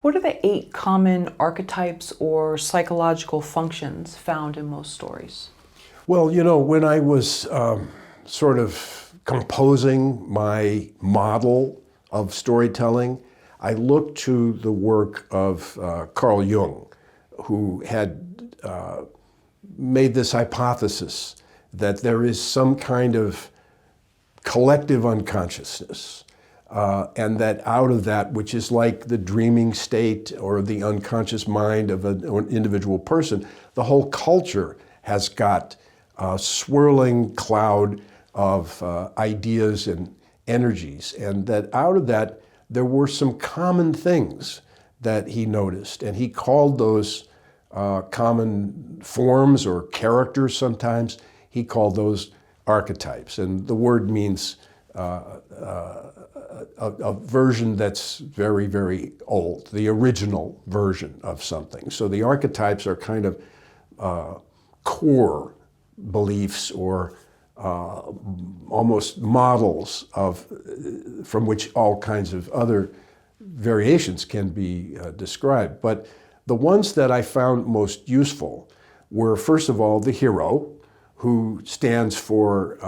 What are the 8 common archetypes or psychological functions found in most stories? Well, when I was sort of composing my model of storytelling, I looked to the work of Carl Jung, who had made this hypothesis that there is some kind of collective unconsciousness, and that out of that, which is like the dreaming state or the unconscious mind of an individual person, the whole culture has got a swirling cloud of ideas and energies, and that out of that there were some common things that he noticed, and he called those common forms or characters sometimes, he called those archetypes. And the word means a version that's very, very old, the original version of something. So the archetypes are kind of core beliefs or almost models from which all kinds of other variations can be described. But the ones that I found most useful were, first of all, the hero, who stands for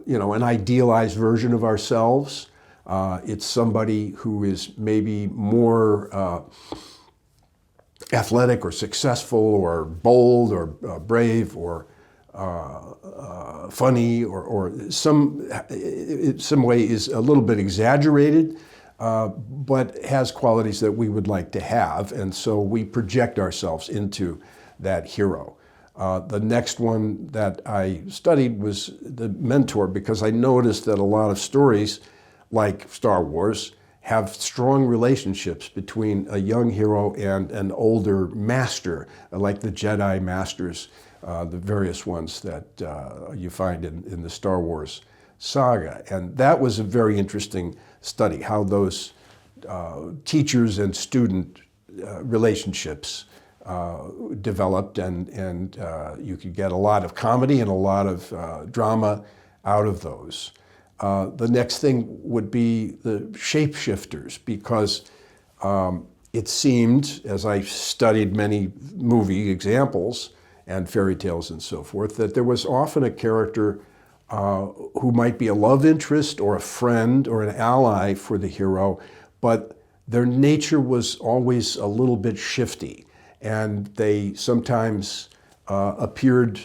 an idealized version of ourselves. It's somebody who is maybe more athletic or successful or bold or brave or funny or some way is a little bit exaggerated, but has qualities that we would like to have, and so we project ourselves into that hero. The next one that I studied was the mentor, because I noticed that a lot of stories, like Star Wars, have strong relationships between a young hero and an older master, like the Jedi Masters, the various ones that you find in the Star Wars saga. And that was a very interesting study, how those teachers and student relationships developed, and you could get a lot of comedy and a lot of drama out of those. The next thing would be the shapeshifters, because it seemed, as I studied many movie examples and fairy tales and so forth, that there was often a character who might be a love interest or a friend or an ally for the hero, but their nature was always a little bit shifty, and they sometimes appeared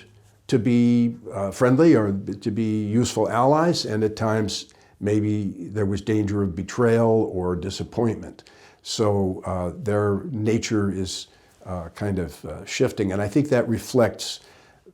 to be friendly or to be useful allies, and at times maybe there was danger of betrayal or disappointment. So their nature is kind of shifting, and I think that reflects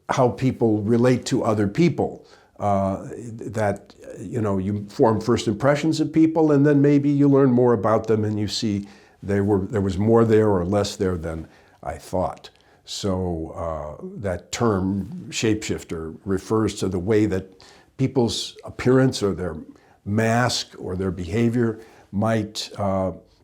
how people relate to other people. That you form first impressions of people, and then maybe you learn more about them, and you see there was more there or less there than I thought. So that term shapeshifter refers to the way that people's appearance or their mask or their behavior might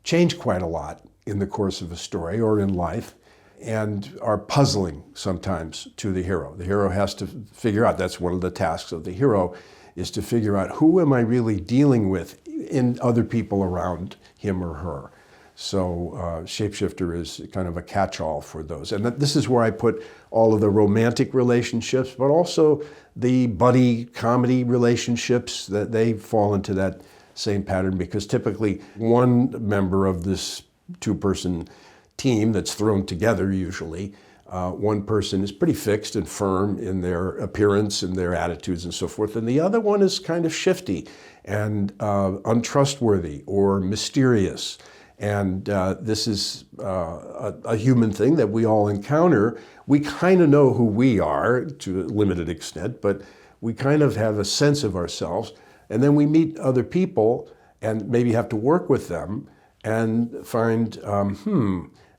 change quite a lot in the course of a story or in life, and are puzzling sometimes to the hero. The hero has to figure out, that's one of the tasks of the hero, is to figure out who am I really dealing with in other people around him or her. So shapeshifter is kind of a catch-all for those. And this is where I put all of the romantic relationships, but also the buddy comedy relationships, that they fall into that same pattern, because typically one member of this two-person team that's thrown together, usually, one person is pretty fixed and firm in their appearance and their attitudes and so forth, and the other one is kind of shifty and untrustworthy or mysterious. And this is a human thing that we all encounter. We kind of know who we are to a limited extent, but we kind of have a sense of ourselves. And then we meet other people and maybe have to work with them and find,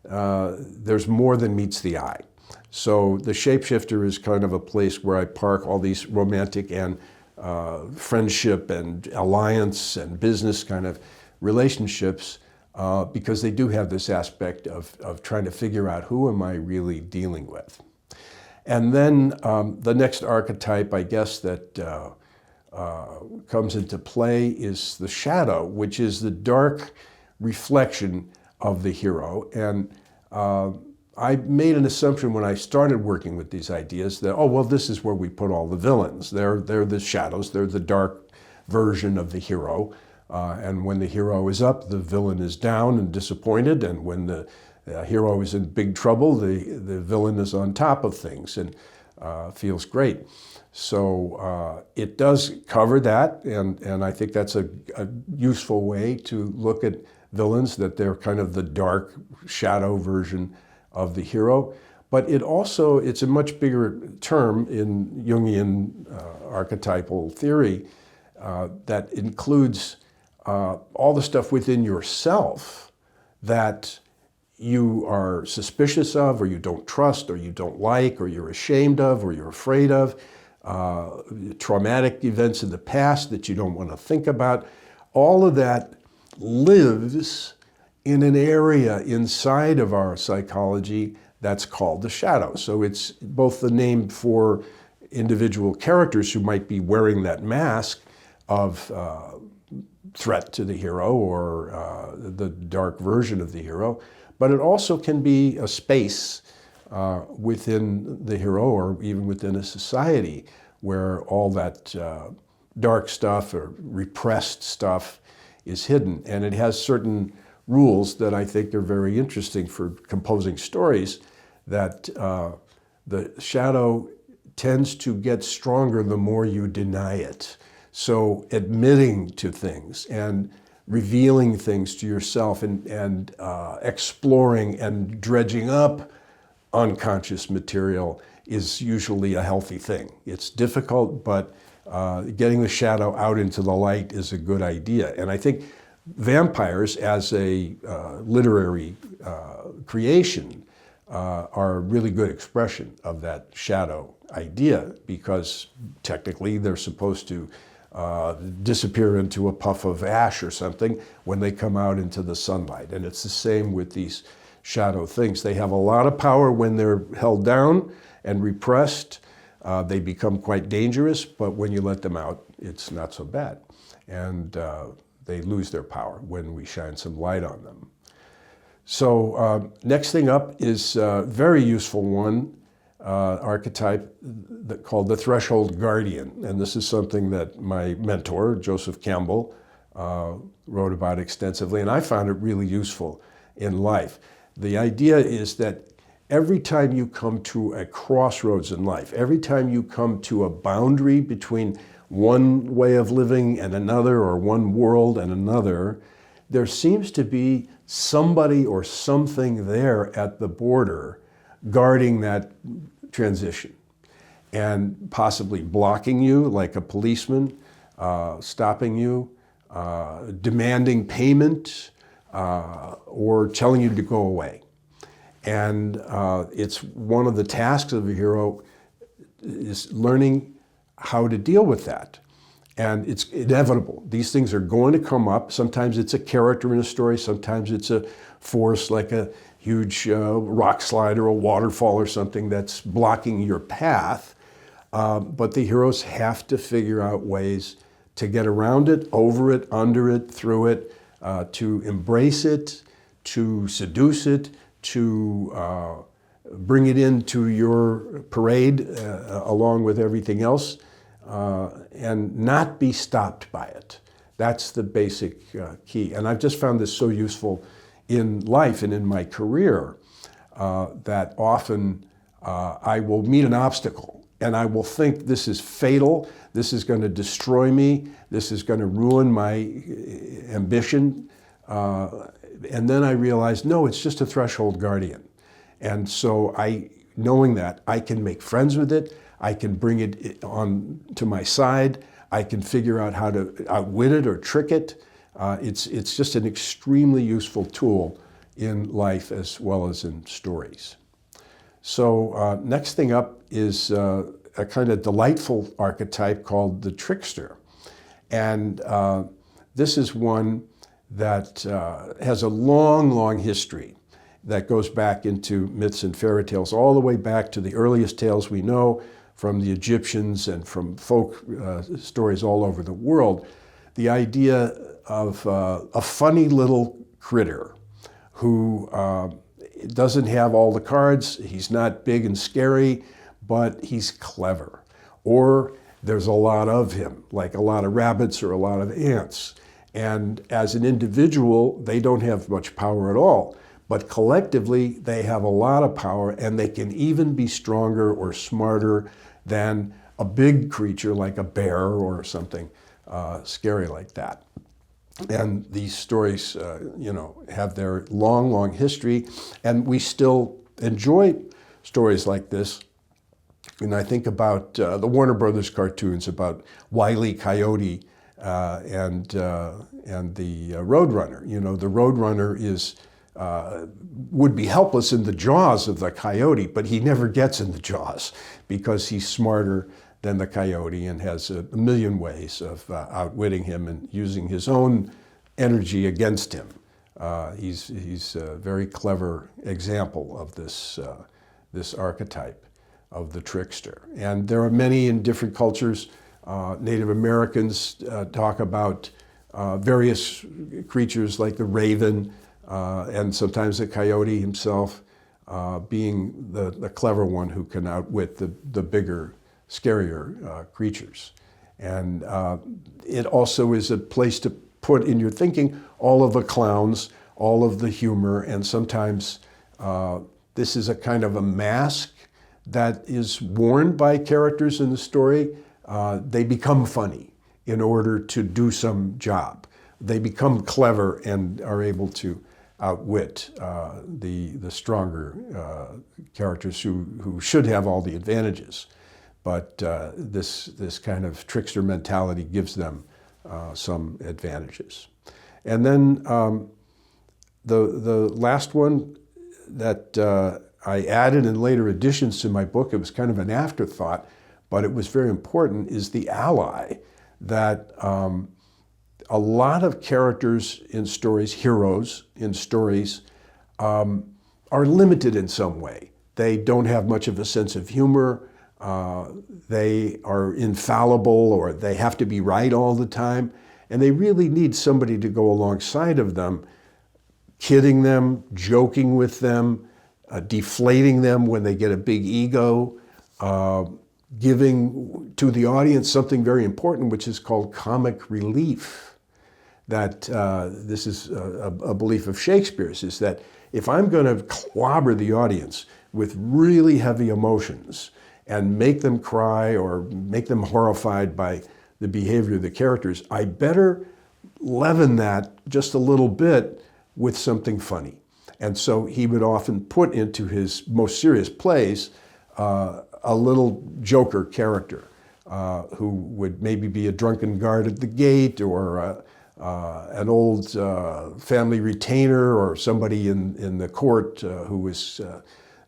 there's more than meets the eye. So the shapeshifter is kind of a place where I park all these romantic and friendship and alliance and business kind of relationships, because they do have this aspect of trying to figure out who am I really dealing with. And then the next archetype, I guess, that comes into play is the shadow, which is the dark reflection of the hero. And I made an assumption when I started working with these ideas that, oh, well, this is where we put all the villains. They're the shadows, they're the dark version of the hero. And when the hero is up, the villain is down and disappointed. And when the hero is in big trouble, the villain is on top of things and feels great. So it does cover that, and I think that's a useful way to look at villains, that they're kind of the dark shadow version of the hero. But it's a much bigger term in Jungian archetypal theory that includes all the stuff within yourself that you are suspicious of, or you don't trust, or you don't like, or you're ashamed of, or you're afraid of, traumatic events in the past that you don't want to think about. All of that lives in an area inside of our psychology that's called the shadow. So it's both the name for individual characters who might be wearing that mask of threat to the hero, or the dark version of the hero, but it also can be a space within the hero, or even within a society, where all that dark stuff or repressed stuff is hidden. And it has certain rules that I think are very interesting for composing stories, that the shadow tends to get stronger the more you deny it. So admitting to things and revealing things to yourself, and exploring and dredging up unconscious material is usually a healthy thing. It's difficult, but getting the shadow out into the light is a good idea. And I think vampires, as a literary creation, are a really good expression of that shadow idea, because technically they're supposed to disappear into a puff of ash or something when they come out into the sunlight. And it's the same with these shadow things. They have a lot of power when they're held down and repressed. They become quite dangerous, but when you let them out, it's not so bad. And they lose their power when we shine some light on them. So next thing up is a very useful one, archetype called the threshold guardian. And this is something that my mentor, Joseph Campbell, wrote about extensively, and I found it really useful in life. The idea is that every time you come to a crossroads in life, every time you come to a boundary between one way of living and another, or one world and another, there seems to be somebody or something there at the border guarding that transition, and possibly blocking you, like a policeman, stopping you, demanding payment, or telling you to go away. And it's one of the tasks of a hero is learning how to deal with that. And it's inevitable. These things are going to come up. Sometimes it's a character in a story. Sometimes it's a force, like a huge rock slide or a waterfall or something that's blocking your path. But the heroes have to figure out ways to get around it, over it, under it, through it, to embrace it, to seduce it, to bring it into your parade along with everything else, and not be stopped by it. That's the basic key. And I've just found this so useful in life and in my career, that often I will meet an obstacle and I will think, this is fatal, this is going to destroy me, this is going to ruin my ambition. And then I realize, no, it's just a threshold guardian. And so knowing that, I can make friends with it, I can bring it on to my side, I can figure out how to outwit it or trick it. It's just an extremely useful tool in life as well as in stories. So next thing up is a kind of delightful archetype called the Trickster. And this is one that has a long, long history that goes back into myths and fairy tales, all the way back to the earliest tales we know from the Egyptians and from folk stories all over the world. The idea of a funny little critter, who doesn't have all the cards. He's not big and scary, but he's clever. Or there's a lot of him, like a lot of rabbits or a lot of ants. And as an individual, they don't have much power at all. But collectively, they have a lot of power, and they can even be stronger or smarter than a big creature like a bear or something scary like that. And these stories, have their long, long history, and we still enjoy stories like this. And I think about the Warner Brothers cartoons about Wile E. Coyote and the Roadrunner. The Roadrunner would be helpless in the jaws of the coyote, but he never gets in the jaws because he's smarter than the coyote and has a million ways of outwitting him and using his own energy against him. He's a very clever example of this archetype of the trickster. And there are many in different cultures. Native Americans talk about various creatures like the raven and sometimes the coyote himself being the clever one who can outwit the bigger, scarier creatures. And it also is a place to put in your thinking all of the clowns, all of the humor, and sometimes this is a kind of a mask that is worn by characters in the story. They become funny in order to do some job. They become clever and are able to outwit the stronger characters who should have all the advantages. But this kind of trickster mentality gives them some advantages. And then the last one that I added in later editions to my book, it was kind of an afterthought, but it was very important, is the ally. That a lot of characters in stories, heroes in stories, are limited in some way. They don't have much of a sense of humor. They are infallible, or they have to be right all the time. And they really need somebody to go alongside of them, kidding them, joking with them, deflating them when they get a big ego, giving to the audience something very important, which is called comic relief. That this is a belief of Shakespeare's, is that if I'm going to clobber the audience with really heavy emotions and make them cry or make them horrified by the behavior of the characters, I better leaven that just a little bit with something funny. And so he would often put into his most serious plays a little joker character who would maybe be a drunken guard at the gate, or an old family retainer, or somebody in the court who was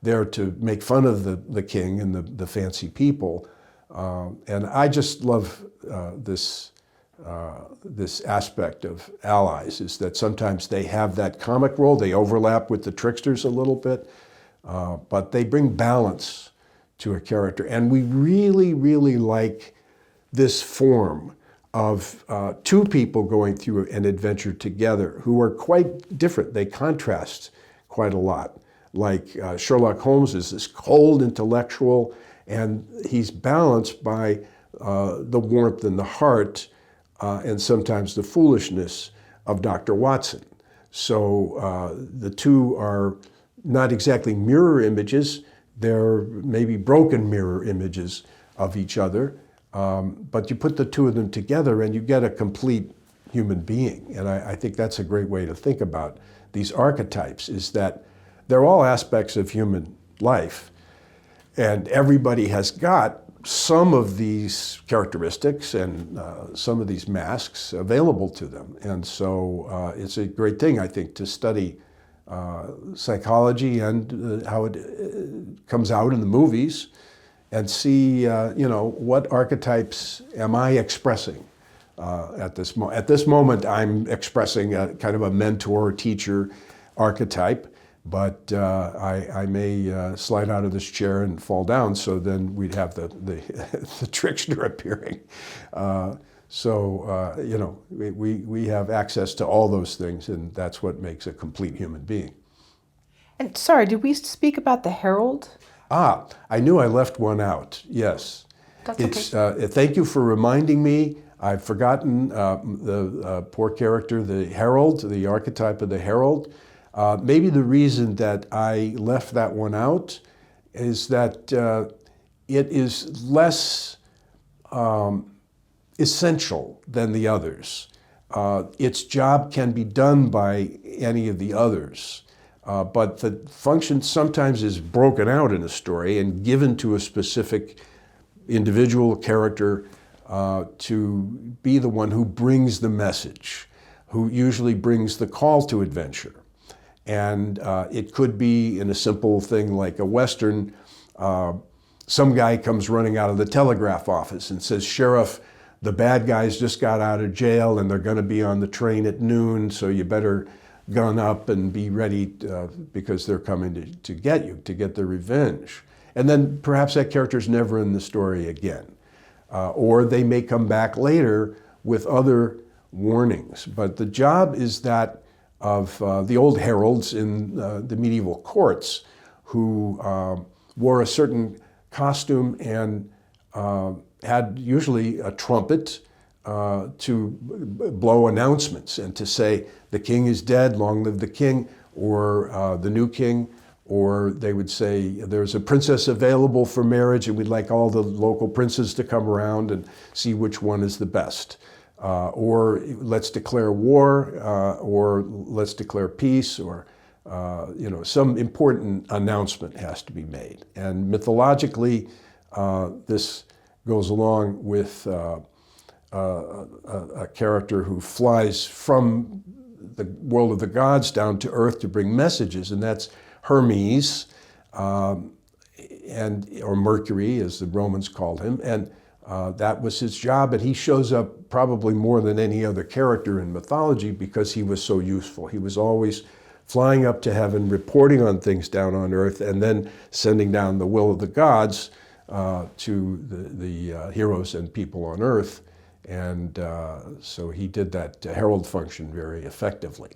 there to make fun of the king and the fancy people. And I just love this aspect of allies, is that sometimes they have that comic role, they overlap with the tricksters a little bit, but they bring balance to a character. And we really, really like this form of two people going through an adventure together who are quite different. They contrast quite a lot. Like Sherlock Holmes is this cold intellectual, and he's balanced by the warmth and the heart and sometimes the foolishness of Dr. Watson. So the two are not exactly mirror images, they're maybe broken mirror images of each other, but you put the two of them together and you get a complete human being. And I think that's a great way to think about these archetypes, is that they're all aspects of human life, and everybody has got some of these characteristics and some of these masks available to them. And so it's a great thing, I think, to study psychology and how it comes out in the movies, and see, what archetypes am I expressing at this moment. At this moment, I'm expressing a kind of a mentor-teacher archetype, but I may slide out of this chair and fall down, so then we'd have the trickster appearing. So, you know, we have access to all those things, and that's what makes a complete human being. And sorry, did we speak about the Herald? Ah, I knew I left one out. Yes. That's It's, okay. thank you for reminding me. I've forgotten the poor character, the Herald, the archetype of the Herald. Maybe the reason that I left that one out is that it is less essential than the others. Its job can be done by any of the others, but the function sometimes is broken out in a story and given to a specific individual character to be the one who brings the message, who usually brings the call to adventure. And it could be in a simple thing like a Western. Some guy comes running out of the telegraph office and says, "Sheriff, the bad guys just got out of jail and they're going to be on the train at noon, so you better gun up and be ready because they're coming to get you, to get their revenge." And then perhaps that character's never in the story again. Or they may come back later with other warnings. But the job is that of the old heralds in the medieval courts who wore a certain costume and had usually a trumpet to blow announcements and to say, "The king is dead, long live the king," or the new king. Or they would say, "There's a princess available for marriage and we'd like all the local princes to come around and see which one is the best." Or "Let's declare war," or "Let's declare peace," or you know, some important announcement has to be made. And mythologically, this goes along with a character who flies from the world of the gods down to earth to bring messages, and that's Hermes, or Mercury, as the Romans called him, and that was his job. And he shows up probably more than any other character in mythology because he was so useful. He was always flying up to heaven, reporting on things down on earth, and then sending down the will of the gods to the heroes and people on earth. And so he did that herald function very effectively.